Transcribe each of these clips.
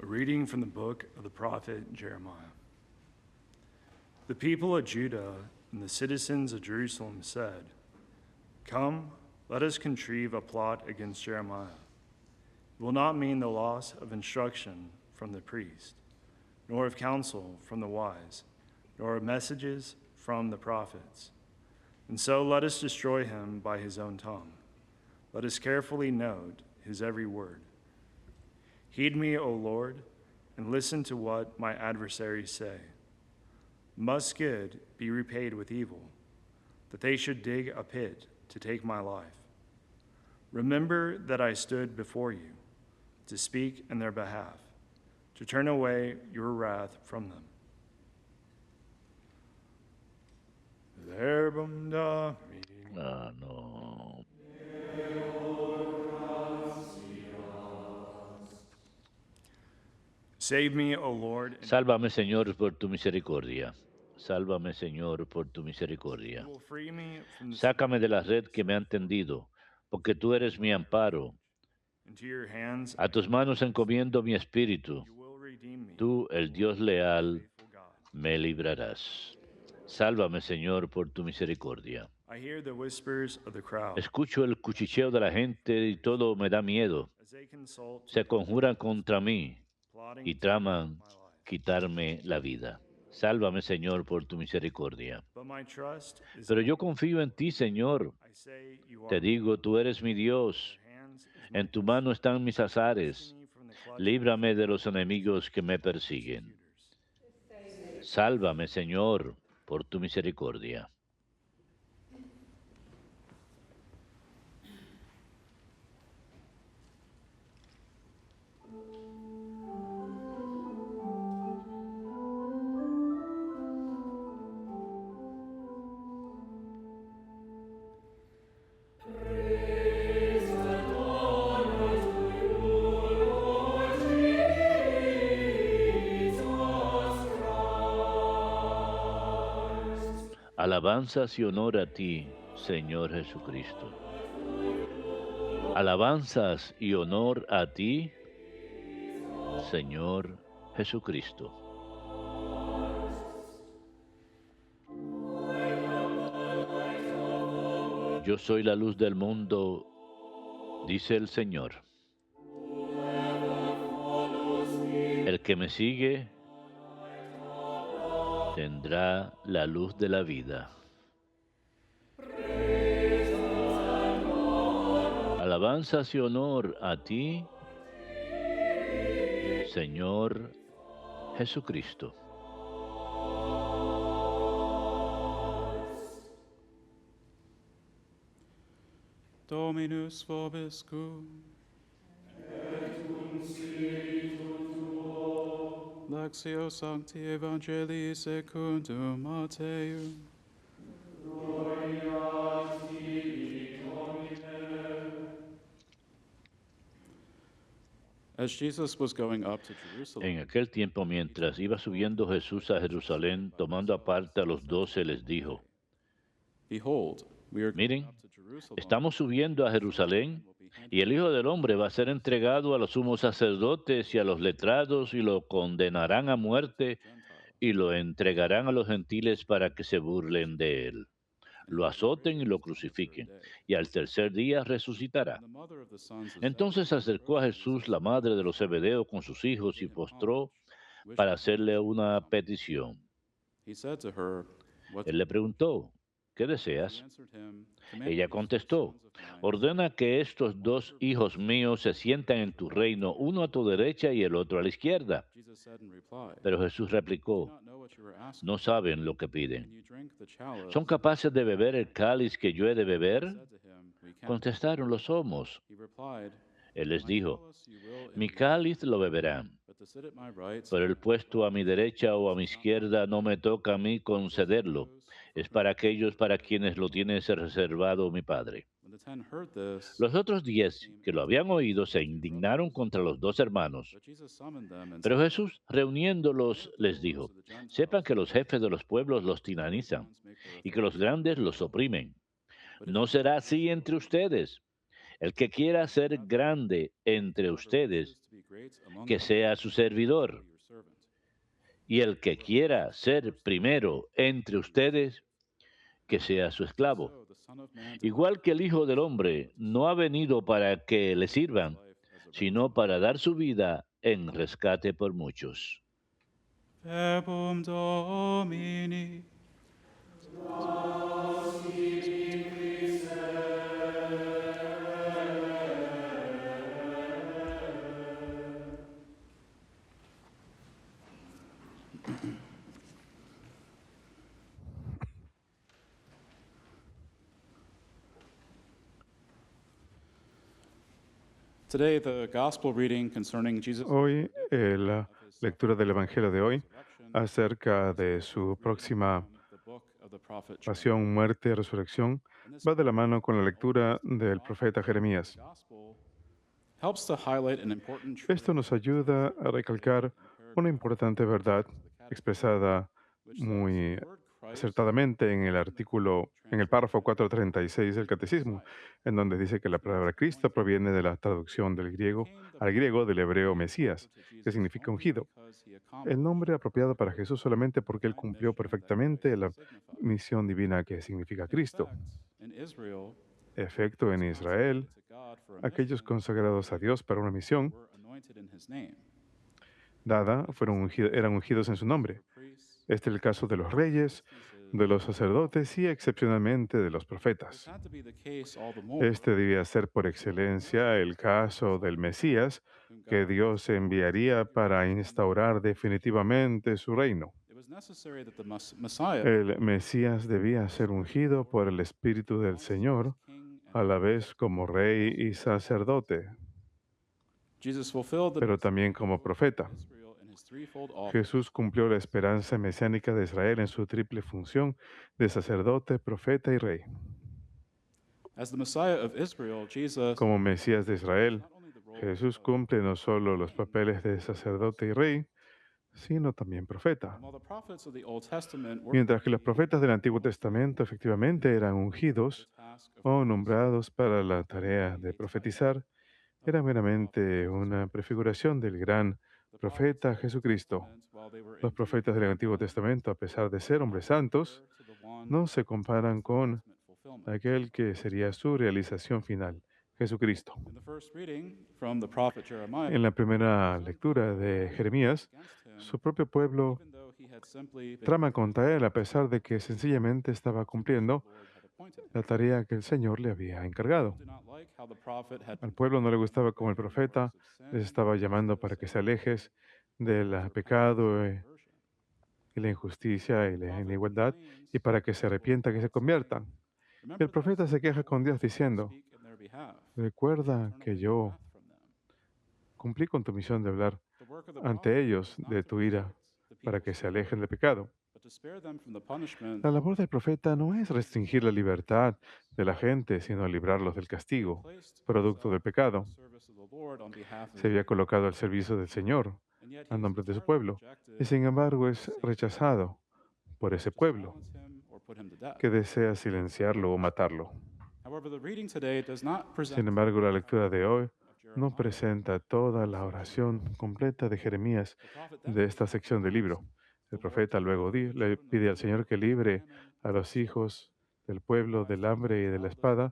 A reading from the book of the prophet Jeremiah. The people of Judah and the citizens of Jerusalem said, "Come, let us contrive a plot against Jeremiah. It will not mean the loss of instruction from the priest, nor of counsel from the wise, nor of messages from the prophets. And so let us destroy him by his own tongue. Let us carefully note his every word. Heed me, O Lord, and listen to what my adversaries say. Must good be repaid with evil, that they should dig a pit to take my life? Remember that I stood before you to speak in their behalf, to turn away your wrath from them." Verbum Domini. Ah, no. Save me, O Lord, and Sálvame, Señor, por tu misericordia. Sálvame, Señor, por tu you misericordia. will free me from the Sácame de la red que me han tendido, porque tú eres mi amparo. into your hands. A tus manos encomiendo mi espíritu. You will redeem me. Tú, el Dios leal, Faithful God. me librarás. Sálvame, Señor, por tu misericordia. I hear the whispers of the crowd Escucho el cuchicheo de la gente y todo me da miedo. as they consult Se conjuran contra mí plotting y to traman my life. quitarme la vida. Sálvame, Señor, por tu misericordia. But my trust is Pero yo confío en ti, Señor. I say you Te are digo, tú eres mi Dios. your hands is my En tu mano están mis azares. rescue me from the clutches Líbrame de los enemigos que me persiguen. Sálvame, Señor, por tu misericordia. Alabanzas y honor a ti, Señor Jesucristo. Alabanzas y honor a ti, Señor Jesucristo. Yo soy la luz del mundo, dice el Señor. El que me sigue tendrá la luz de la vida. Alabanzas y honor a ti, Señor Jesucristo. Dominus vobiscum. Lectio Sancti Evangelii secundum Matteum. As Jesus was going up to Jerusalem, En aquel tiempo, mientras iba subiendo Jesús a Jerusalén, tomando aparte a los 12, les dijo: behold, we are going Miren, up to Jerusalem. estamos subiendo a Jerusalén, y el Hijo del Hombre va a ser entregado a los sumos sacerdotes y a los letrados, y lo condenarán a muerte, y lo entregarán a los gentiles para que se burlen de él, lo azoten y lo crucifiquen, y al tercer día resucitará. Entonces se acercó a Jesús la madre de los Zebedeo con sus hijos y postró para hacerle una petición. He said to her, "What Él le preguntó: ¿qué She deseas? answered him, "Command Ella these two contestó: sons of mine ordena que estos 2 hijos míos se sientan en tu reino, uno a tu derecha y el otro a la izquierda. Jesus said in reply, Pero Jesús "Do replicó: not know what you are asking. no saben lo que Can piden. you drink the chalice?" ¿Son capaces de beber el cáliz que yo he de They beber? said to him, "We can." Contestaron: lo somos. He replied, Él les "My dijo: chalice you will mi indeed cáliz drink, lo beberán, but to sit at my right pero el and puesto a left mi derecha o a mi is not izquierda mine, no me toca a mí but for concederlo. those for Es whom para it has aquellos been para quienes lo prepared." tiene reservado mi Padre. When the 10 heard this, Los otros 10 came que lo and habían told oído his se 2 indignaron brothers. contra los 2 hermanos. But Jesus summoned them and Pero said to them, Jesús, reuniéndolos, "Let the les rulers dijo: of the Gentiles sepan que come los to jefes de you, los pueblos los and let the tiranizan ones make their y que los authority grandes known. los oprimen. But if No you será will así receive entre honor, ustedes. El que quiera ser grande entre ustedes, que sea su servidor, y el que quiera ser primero entre ustedes, que sea su esclavo. Igual que el Hijo del Hombre no ha venido para que le sirvan, sino para dar su vida en rescate por muchos. Verbum Domini. Today, the gospel reading concerning Jesus' Hoy, la lectura del Evangelio de hoy acerca de su próxima the book of the prophet pasión, muerte y resurrección va de la mano con la lectura del profeta Jeremías. gospel helps to highlight an important truth Esto nos ayuda a recalcar una importante verdad expresada muy acertadamente en el artículo, en el párrafo 436 del Catecismo, en donde dice que la palabra Cristo proviene de la traducción del griego al griego del hebreo Mesías, que significa ungido. El nombre apropiado para Jesús solamente porque él cumplió perfectamente la misión divina que significa Cristo. in Israel, Efecto en Israel, to God for a aquellos consagrados a Dios para una misión were anointed in his name. dada eran ungidos en su nombre. Priests, Este es el caso de los reyes, de los sacerdotes y excepcionalmente de los profetas. had to be the case all the more Este debía ser por excelencia el caso del Mesías que Dios enviaría para instaurar definitivamente su reino. it was necessary that the Messiah El Mesías debía ser ungido por el Espíritu del Señor, king a la vez como rey y sacerdote, Jesus fulfilled the pero también como profeta. Israel in his threefold office Jesús cumplió la esperanza mesiánica de Israel en su triple función de sacerdote, profeta y rey. as the Messiah of Israel. Jesus Como Mesías de Israel, not only the role Jesús cumple no solo los papeles de sacerdote y rey, sino también profeta. while the prophets of the Old Testament were Mientras que los profetas del Antiguo Testamento efectivamente eran ungidos task of o nombrados para la tarea de profetizar, era meramente una prefiguración del gran profeta Jesucristo. while they were Los profetas del Antiguo Testamento, a pesar de ser hombres santos, to the one no se comparan con ultimate fulfillment. aquel que sería su realización final, Jesucristo. In the first reading from the prophet Jeremiah, En la primera lectura de Jeremías, against him, su propio pueblo even though he had simply been trama contra él a pesar de que sencillamente estaba cumpliendo the Lord had appointed him. la tarea que el Señor le había encargado. Did not like how the prophet had Al pueblo no le gustaba como el profeta les estaba llamando para que se alejes del pecado y la injusticia y la inigualdad y para que se arrepientan y se conviertan. Y el profeta se queja con Dios diciendo, speak in their behalf, recuerda que yo wrath from them. cumplí con tu misión de hablar The work of the ante prophet ellos was not de to tu ira protect the para people's que se sin, alejen del pecado. but to spare them from the punishment La labor del profeta no es restringir la libertad de la gente, sino librarlos del castigo, placed producto del pecado. service of the Lord on behalf of Se había colocado al servicio del Señor, and yet he a was nombre de su entirely pueblo, rejected y sin embargo es rechazado por ese pueblo silence him or put him to death. que desea silenciarlo o matarlo. However, the reading today does not present Sin embargo, la lectura de hoy of no Jeremiah. presenta toda la oración completa de Jeremías The prophet then de esta sección del libro. El profeta luego le pide al Señor que libre a los hijos del pueblo del hambre y de la espada,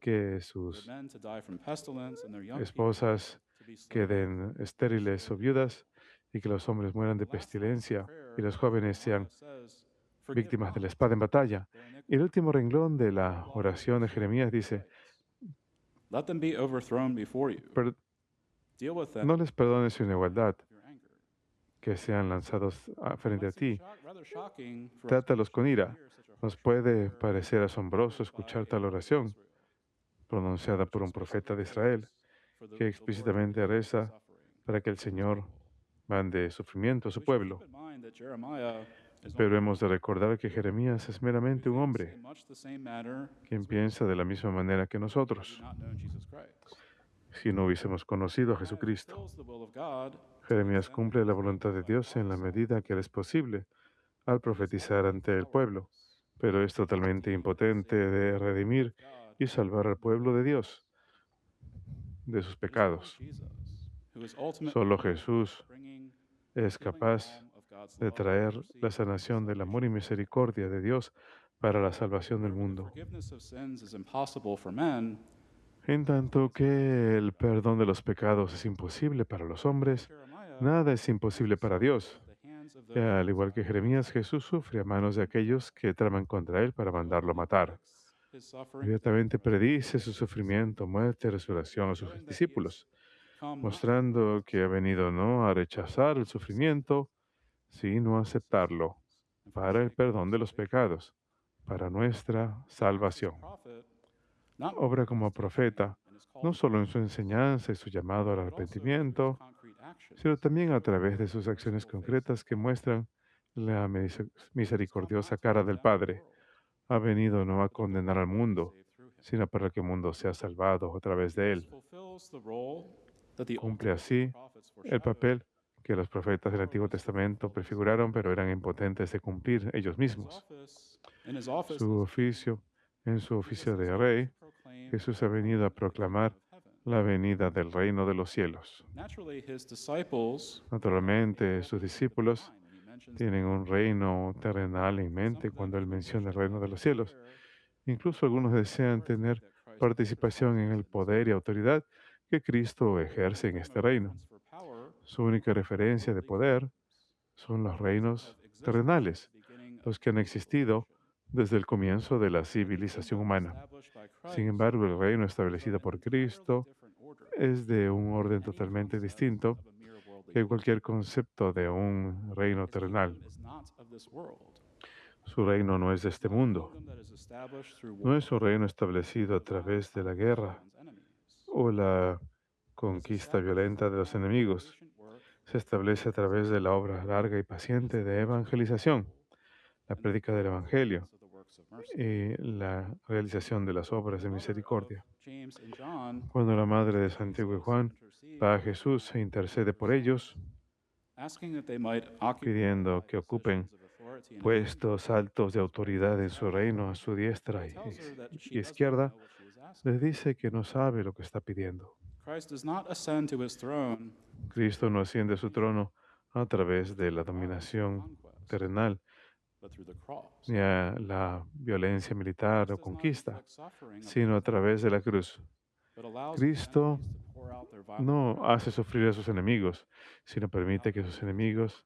que their sus men to die from pestilence and their young people esposas to be slain. queden estériles o viudas y que los hombres mueran de pestilencia y los jóvenes sean Says, "Forget víctimas de not la espada en batalla. their iniquity. Y el último renglón de la oración de Jeremías dice, Let them be overthrown before you. "Per- Deal with them no les perdones su inigualdad, with your anger." que sean lanzados frente a ti. Rather shocking for us Trátalos con ira. to hear such a Nos puede parecer asombroso escuchar tal oración pronunciada por un profeta de Israel, for the que explícitamente reza suffering. para que el Señor mande sufrimiento a su pueblo. Keep in mind that Jeremiah is Pero hemos de recordar que Jeremías es meramente un hombre, in much the same manner quien piensa de la misma manera que nosotros, not known Jesus Christ. si no hubiésemos conocido a Jesucristo. Fulfills the will of God Jeremías cumple la voluntad de Dios en la medida que le es posible al profetizar ante el pueblo, pero es totalmente impotente de redimir y salvar al pueblo de Dios de sus pecados. Jesus, who is ultimately Solo Jesús bringing es healing capaz balm of God's de love, traer mercy, la and sanación del amor y salvation. misericordia de Dios para la salvación del Wherever the mundo. forgiveness of sins is impossible for men, En tanto que el perdón de los pecados es imposible para los hombres, Jeremiah nada es imposible para Dios. at the hands of Y those al igual que Jeremías, Jesús sufre a manos de aquellos que traman contra él para mandarlo a matar. his suffering Inmediatamente predice su sufrimiento, muerte y resurrección a sus knowing that he has discípulos, come not to mostrando que ha venido no a rechazar el sufrimiento, sino a aceptarlo and for the para el sake of perdón de los pecados, para nuestra acts as salvación. prophet, not Obra como profeta, in his call no to solo en su enseñanza y su llamado al but also through his arrepentimiento, concrete actions. sino también a través de sus acciones concretas que muestran la misericordiosa cara del Padre. Ha venido no a condenar al mundo, sino para que el mundo sea salvado a través de él. Fulfills the role that the Cumple así prophets el foreshadowed, papel que los profetas del Antiguo Testamento prefiguraron, pero eran impotentes de cumplir ellos mismos. in his office Su oficio, en su oficio de rey, proclaim Jesús ha venido a proclamar la venida del reino de los cielos. naturally his disciples Naturalmente, sus discípulos when he mentions tienen un reino terrenal en mente cuando Él menciona el reino de los cielos. Incluso algunos desean tener participación en el poder y autoridad que Cristo ejerce en este reino. for power Su única referencia de poder son los reinos terrenales, beginning los que han existido desde el comienzo de la civilización humana. established by Christ Sin embargo, el reino establecido por Cristo different order es de un orden totalmente distinto of a mere worldly que cualquier concepto de un reino terrenal. is not of this world. Su reino no es de este mundo. That is established through No es un reino establecido a través de la guerra enemies. o la conquista violenta de los enemigos. Se establece a través de la obra larga y paciente de evangelización, la prédica del Evangelio The works of mercy. y la realización de las obras de misericordia. James and John Cuando la madre de Santiago y Juan va a Jesús e intercede por ellos, asking that they might occupy pidiendo que ocupen of authority and puestos altos de autoridad en su reino a su diestra y izquierda, les dice que no sabe lo que está pidiendo. Christ does not ascend to his throne Cristo no asciende a su trono a través de la dominación terrenal but through the cross. ni a la violencia militar o conquista, Suffering sino a través de la cruz. but allows Cristo to pour out their violence. no hace sufrir a sus enemigos, sino permite que sus enemigos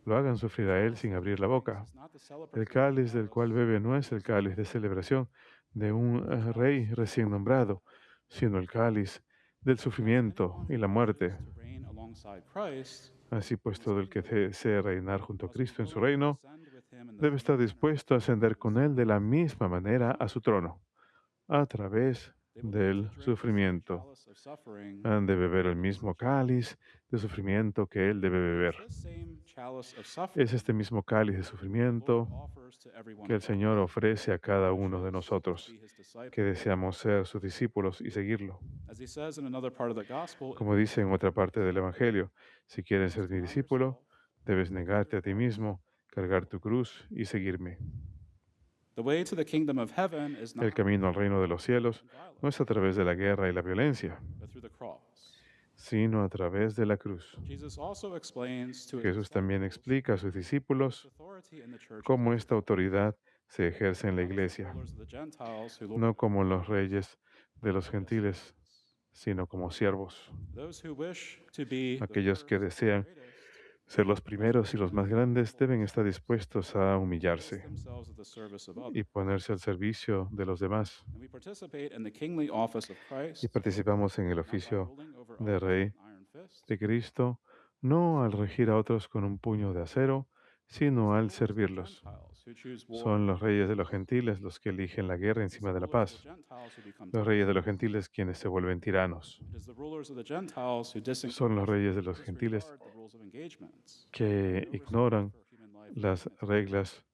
lo hagan sufrir a Él sin abrir la boca. Not the celebrate El cáliz del cual bebe no es el cáliz de celebración de un rey recién nombrado, sino el cáliz del sufrimiento y la muerte. to reign alongside Christ, Así pues, todo el que desee reinar junto a Cristo en su reino ascend with him in the debe estar dispuesto a ascender con Él de la misma manera a su trono, a través del sufrimiento. chalice of suffering. Han de beber el mismo cáliz de sufrimiento que Él debe beber. This same chalice of suffering Es este mismo cáliz de sufrimiento offers to everyone que el Señor ofrece a cada uno de nosotros, his disciples. que deseamos ser sus discípulos y seguirlo. As he says in another part of the gospel, Como dice en otra parte del Evangelio, si quieres ser mi discípulo, debes negarte a ti mismo, cargar tu cruz y seguirme. the way to the kingdom of heaven is El not camino al reino de los cielos no es a través de la guerra y la violencia, but through the cross. sino a través de la cruz. Jesus also explains to his Jesús también explica a sus discípulos authority in the church cómo esta autoridad se ejerce en la iglesia, of the Gentiles who no como los reyes de los gentiles, sino como siervos, those who wish to be aquellos que desean ser los primeros y los más grandes deben estar dispuestos a humillarse themselves at the service of others. y ponerse al servicio de los demás. And we participate in the kingly office of Christ, Y participamos en el oficio ruling over de rey an iron fist, de Cristo, no al regir a otros con un puño de acero, sino al servirlos. Gentiles who choose war, Son los reyes de los gentiles los que eligen la guerra encima de la paz. Gentiles who become Los reyes de los gentiles quienes se vuelven tiranos. it is the rulers of the Gentiles who disregard Son los reyes de los gentiles the rules of engagements. que ignoran las reglas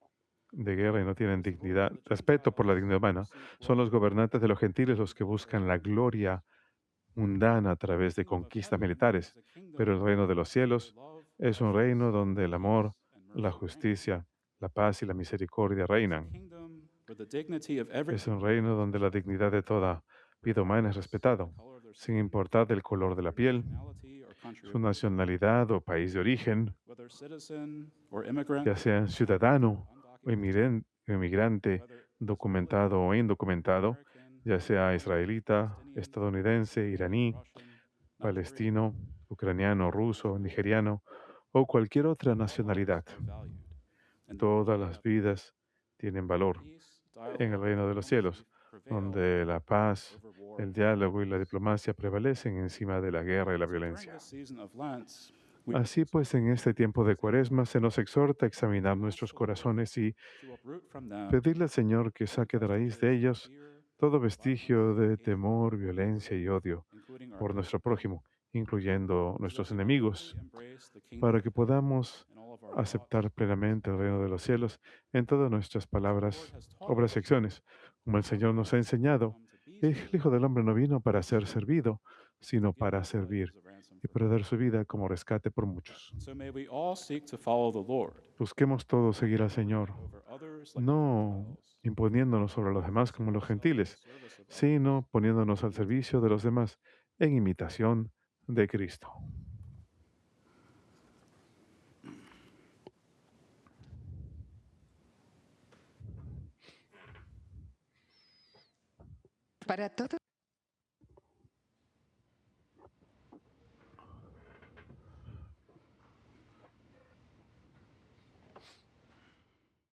de guerra y no tienen dignidad, respeto por la dignidad humana. Son los gobernantes de los gentiles los que buscan la gloria mundana a través de conquistas militares. Pero el reino de los cielos es un reino donde el amor, la justicia, la paz y la misericordia reinan. Kingdom where the dignity of every Es un reino donde la dignidad de toda vida humana es respetado. color of their sin importar el color de la piel, nationality or country su of birth, nacionalidad o país de origen, whether citizen or immigrant, ya sean ciudadano o undocumented, inmigrante, whether documentado o indocumentado, American, ya sea israelita, Palestinian, estadounidense, iraní, Russian, Nigerian, palestino, ucraniano, ruso, nigeriano o cualquier otra all lives nacionalidad. are valued in the Todas kingdom las of vidas tienen valor peace, en el dialogue, reino de los diplomacy cielos, prevail donde la paz, over war el and violence. diálogo y la diplomacia prevalecen encima de la guerra y la So during violencia. this season of Lent, we Así pues, en este tiempo de Cuaresma se nos exhorta a examinar nuestros corazones y to uproot from them pedirle al Señor que saque de raíz de ellos fear, todo vestigio violence, de hatred, temor, violencia y odio including our por enemies, nuestro prójimo, incluyendo so that nuestros we may fully enemigos, embrace the kingdom para of que heaven podamos in all of our thoughts. aceptar plenamente el reino de los cielos en todas nuestras As the Lord palabras, has taught obras y us, acciones. Como el the Son Señor of nos Man ha did not enseñado, come to be el served, Hijo del Hombre no vino para but to ser serve, servido, and to sino give para his life servir as a ransom y for para many. dar su vida como rescate por muchos. And so may we all seek to follow the Lord, Busquemos todos seguir al Señor, over others like the no Gentiles, imponiéndonos sobre los demás como los ourselves in gentiles, service of others, sino poniéndonos al servicio de los demás en imitación de Cristo. Para todos